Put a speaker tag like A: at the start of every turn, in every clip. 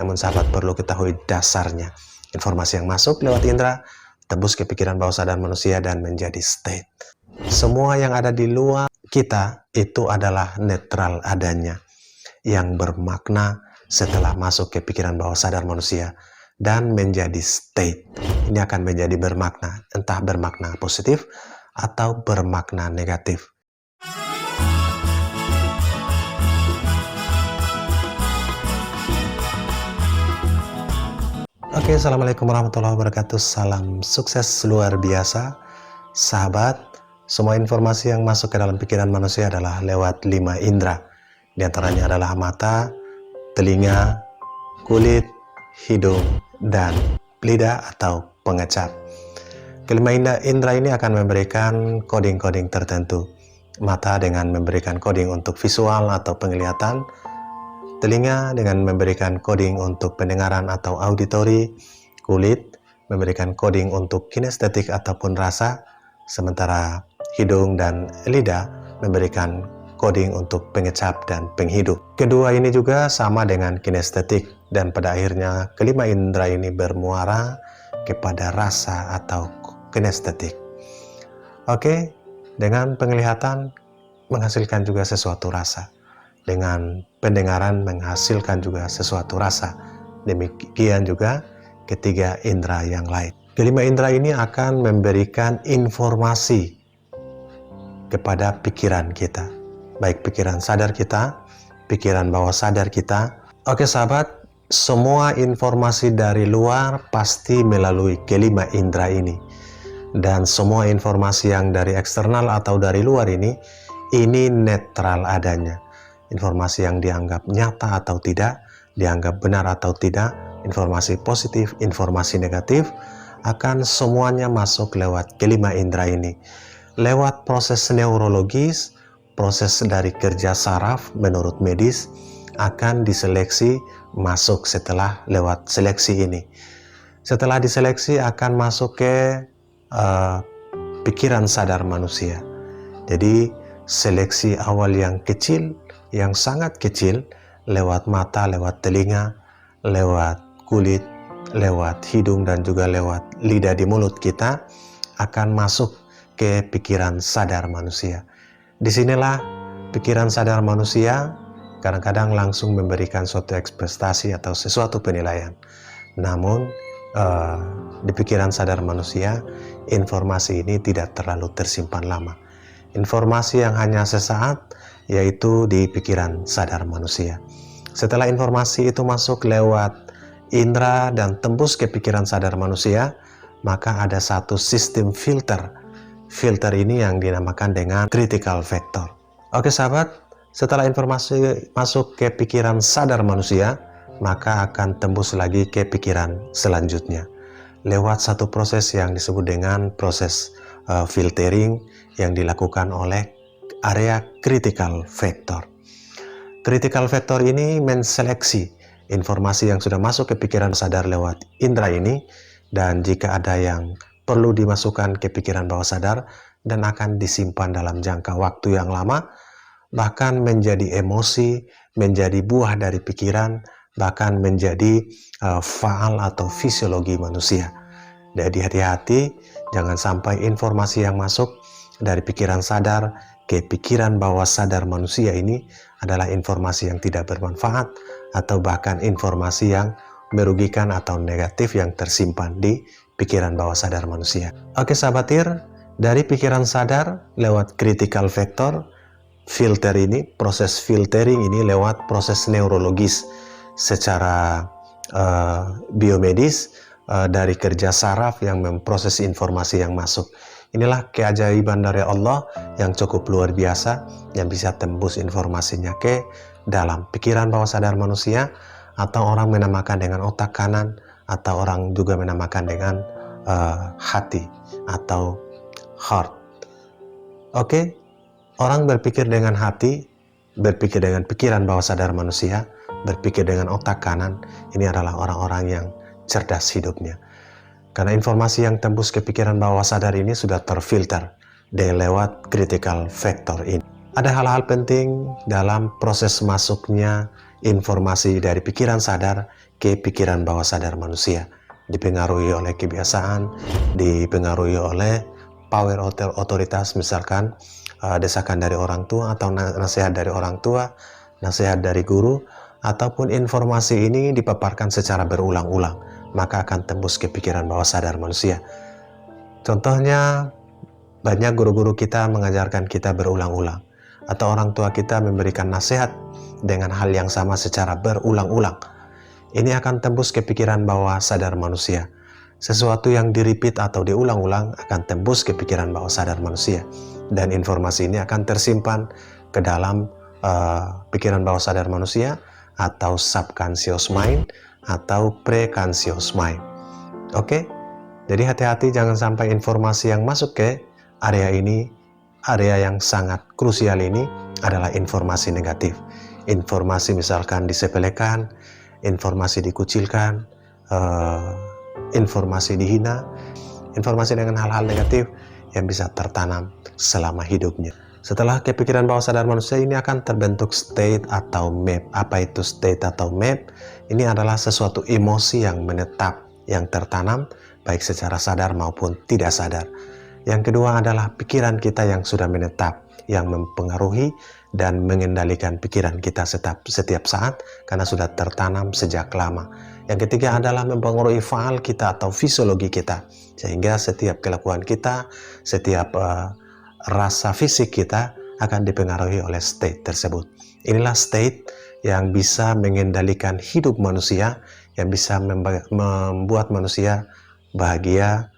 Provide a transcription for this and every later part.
A: namun sahabat perlu ketahui dasarnya. Informasi yang masuk lewat indera tembus ke pikiran bawah sadar manusia dan menjadi state. Semua yang ada di luar kita itu adalah netral adanya, yang bermakna setelah masuk ke pikiran bawah sadar manusia dan menjadi state. Ini akan menjadi bermakna, entah bermakna positif atau bermakna negatif. Oke, assalamualaikum warahmatullahi wabarakatuh. Salam sukses luar biasa, sahabat. Semua informasi yang masuk ke dalam pikiran manusia adalah lewat 5 indera. Di antaranya adalah mata, telinga, kulit, hidung, dan lidah atau pengecap. Kelima indera ini akan memberikan coding-coding tertentu. Mata dengan memberikan coding untuk visual atau penglihatan, telinga dengan memberikan coding untuk pendengaran atau auditori, kulit memberikan coding untuk kinestetik ataupun rasa, sementara hidung dan lidah memberikan coding untuk pengecap dan penghidup. Kedua ini juga sama dengan kinestetik, dan pada akhirnya kelima indera ini bermuara kepada rasa atau kinestetik. Oke, dengan penglihatan menghasilkan juga sesuatu rasa. Dengan pendengaran menghasilkan juga sesuatu rasa. Demikian juga ketiga indera yang lain. Kelima indera ini akan memberikan informasi kepada pikiran kita, baik pikiran sadar kita, pikiran bawah sadar kita. Oke sahabat, semua informasi dari luar pasti melalui kelima indera ini, dan semua informasi yang dari eksternal atau dari luar ini netral adanya. Informasi yang dianggap nyata atau tidak, dianggap benar atau tidak, informasi positif, informasi negatif, akan semuanya masuk lewat kelima indera ini. Lewat proses neurologis, proses dari kerja saraf menurut medis, akan diseleksi masuk setelah lewat seleksi ini. Setelah diseleksi akan masuk ke pikiran sadar manusia. Jadi seleksi awal yang kecil, yang sangat kecil, lewat mata, lewat telinga, lewat kulit, lewat hidung, dan juga lewat lidah di mulut kita, akan masuk ke pikiran sadar manusia. Disinilah pikiran sadar manusia kadang-kadang langsung memberikan suatu ekspektasi atau sesuatu penilaian. Namun di pikiran sadar manusia, informasi ini tidak terlalu tersimpan lama. Informasi yang hanya sesaat, yaitu di pikiran sadar manusia. Setelah informasi itu masuk lewat indera dan tembus ke pikiran sadar manusia, maka ada satu sistem filter. Filter ini yang dinamakan dengan critical factor. Oke sahabat, setelah informasi masuk ke pikiran sadar manusia, maka akan tembus lagi ke pikiran selanjutnya lewat satu proses yang disebut dengan proses filtering yang dilakukan oleh area critical factor. Critical factor ini menseleksi informasi yang sudah masuk ke pikiran sadar lewat indera ini, dan jika ada yang perlu dimasukkan ke pikiran bawah sadar dan akan disimpan dalam jangka waktu yang lama, bahkan menjadi emosi, menjadi buah dari pikiran, bahkan menjadi faal atau fisiologi manusia. Jadi hati-hati, jangan sampai informasi yang masuk dari pikiran sadar ke pikiran bawah sadar manusia ini adalah informasi yang tidak bermanfaat, atau bahkan informasi yang merugikan atau negatif yang tersimpan di pikiran bawah sadar manusia. Oke sahabatir, dari pikiran sadar lewat critical factor, filter ini, proses filtering ini lewat proses neurologis secara biomedis, dari kerja saraf yang memproses informasi yang masuk. Inilah keajaiban dari Allah yang cukup luar biasa, yang bisa tembus informasinya ke dalam pikiran bawah sadar manusia, atau orang menamakan dengan otak kanan, atau orang juga menamakan dengan hati atau heart. Oke, orang berpikir dengan hati, berpikir dengan pikiran bawah sadar manusia, berpikir dengan otak kanan, ini adalah orang-orang yang cerdas hidupnya. Karena informasi yang tembus ke pikiran bawah sadar ini sudah terfilter lewat critical factor ini. Ada hal-hal penting dalam proses masuknya informasi dari pikiran sadar ke pikiran bawah sadar manusia, dipengaruhi oleh kebiasaan, dipengaruhi oleh power otoritas, misalkan desakan dari orang tua atau nasihat dari orang tua, nasihat dari guru, ataupun informasi ini dipaparkan secara berulang-ulang, maka akan tembus ke pikiran bawah sadar manusia. Contohnya, banyak guru-guru kita mengajarkan kita berulang-ulang, atau orang tua kita memberikan nasihat dengan hal yang sama secara berulang-ulang. Ini akan tembus ke pikiran bawah sadar manusia. Sesuatu yang di-repeat atau diulang-ulang akan tembus ke pikiran bawah sadar manusia. Dan informasi ini akan tersimpan ke dalam pikiran bawah sadar manusia, atau subconscious mind, atau preconscious mind. Oke? Jadi hati-hati jangan sampai informasi yang masuk ke area ini, area yang sangat krusial ini adalah informasi negatif. Informasi misalkan disepelekan, informasi dikucilkan, informasi dihina, informasi dengan hal-hal negatif yang bisa tertanam selama hidupnya. Setelah kepikiran bawah sadar manusia ini akan terbentuk state atau map. Apa itu state atau map? Ini adalah sesuatu emosi yang menetap, yang tertanam baik secara sadar maupun tidak sadar. Yang kedua adalah pikiran kita yang sudah menetap, yang mempengaruhi dan mengendalikan pikiran kita setiap saat karena sudah tertanam sejak lama. Yang ketiga adalah mempengaruhi faal kita atau fisiologi kita, sehingga setiap kelakuan kita, setiap rasa fisik kita akan dipengaruhi oleh state tersebut. Inilah state yang bisa mengendalikan hidup manusia, yang bisa membuat manusia bahagia,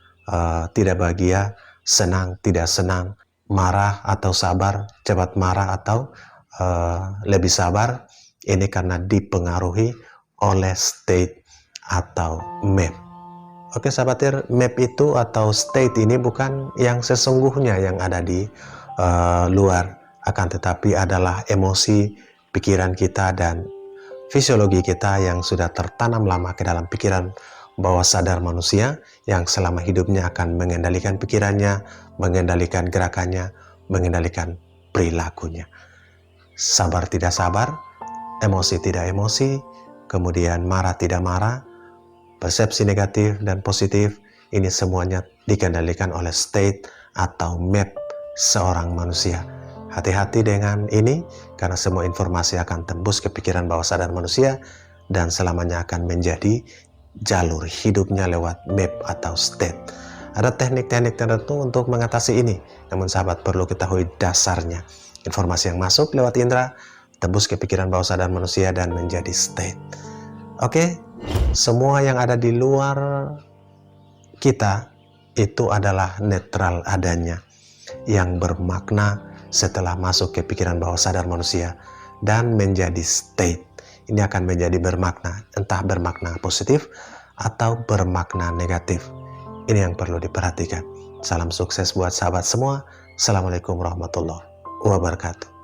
A: tidak bahagia, senang, tidak senang, marah atau sabar, cepat marah atau lebih sabar. Ini karena dipengaruhi oleh state atau map. Oke sahabatir, map itu atau state ini bukan yang sesungguhnya yang ada di luar, akan tetapi adalah emosi, pikiran kita dan fisiologi kita yang sudah tertanam lama ke dalam pikiran bawah sadar manusia, yang selama hidupnya akan mengendalikan pikirannya, mengendalikan gerakannya, mengendalikan perilakunya. Sabar tidak sabar, emosi tidak emosi, kemudian marah tidak marah, persepsi negatif dan positif, ini semuanya dikendalikan oleh state atau map seorang manusia. Hati-hati dengan ini, karena semua informasi akan tembus ke pikiran bawah sadar manusia dan selamanya akan menjadi jalur hidupnya lewat map atau state. Ada teknik-teknik tertentu untuk mengatasi ini, namun sahabat perlu ketahui dasarnya. Informasi yang masuk lewat indera tembus ke pikiran bawah sadar manusia dan menjadi state. Oke, semua yang ada di luar kita itu adalah netral adanya, yang bermakna setelah masuk ke pikiran bawah sadar manusia dan menjadi state. Ini akan menjadi bermakna, entah bermakna positif atau bermakna negatif. Ini yang perlu diperhatikan. Salam sukses buat sahabat semua. Assalamualaikum warahmatullahi wabarakatuh.